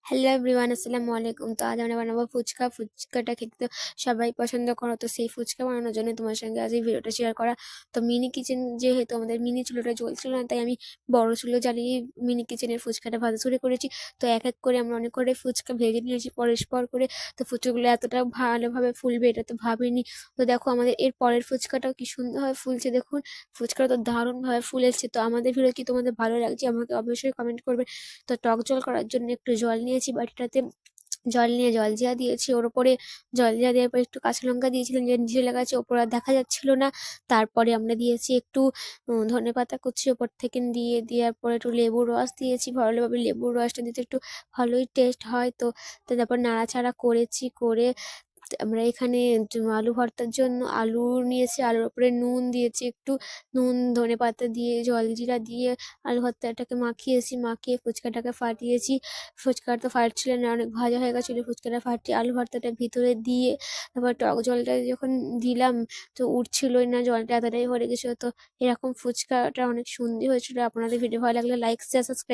Hello everyone, আসসালামু আলাইকুম। তো আজ আমরা বানাবো ফুচকা। ফুচকাটা খেতে তো সবাই পছন্দ করো, তো সেই ফুচকা বানানোর জন্য তোমার সঙ্গে আজ এই ভিডিওটা শেয়ার করা। তো মিনি কিচেন যেহেতু আমাদের মিনি চুলোটা জ্বলছিল না, তাই আমি বড় চুলো জ্বালিয়ে মিনি কিচেনের ফুচকাটা ভাজা শুরু করেছি। তো এক এক করে আমরা অনেক করে ফুচকা ভেজে নিয়েছি পরস্পর করে। তো ফুচকাগুলো এতটা ভালোভাবে ফুলবে এটা তো ভাবিনি। তো দেখো আমাদের এর পরের ফুচকাটাও কি সুন্দরভাবে ফুলছে, দেখুন ফুচকাটা তো দারুণভাবে ফুলেছে। তো আমাদের ভিডিও কি তোমাদের ভালো লাগছে আমাকে অবশ্যই কমেন্ট করবে। তো টক জল করার জন্য একটু জল নিয়েছি বাটিটাতে, জল নিয়ে জলজিরা দিয়েছি ওর উপরে। জলজিরা দেওয়ার পর একটু কাঁচা লঙ্কা দিয়েছিলাম যে নিচে লেগে আছে, ওপর আর দেখা যাচ্ছিল না। তারপরে আমরা দিয়েছি একটু ধনেপাতা কুচি ওপর থেকে দিয়ে দেওয়ার পরে একটু লেবুর রস দিয়েছি ভালোভাবে। লেবুর রসটা দিতে একটু ভালোই টেস্ট হয়। তো তারপর নাড়াচাড়া করেছি, করে আমরা এখানে আলু ভর্তার জন্য আলু নিয়েছি, আলুর উপরে নুন দিয়েছি, একটু নুন ধনেপাতা দিয়ে জলজিরা দিয়ে আলু ভর্তাটাকে মাখিয়েছি, মাখিয়ে ফুচকাটাকে ফাটিয়েছি। ফুচকাটা তো ফাটছিল না, অনেক ভাজা হয়ে গেছিলো। ফুচকাটা ফাটিয়ে আলু ভর্তাটা ভিতরে দিয়ে তারপর টক জলটা যখন দিলাম তো উঠছিলই না, জলটা এতটাই ভরে গেছিলো। তো এরকম ফুচকাটা অনেক সুন্দর হয়েছিল। আপনাদের ভিডিও ভালো লাগলে লাইক শেয়ার সাবস্ক্রাইব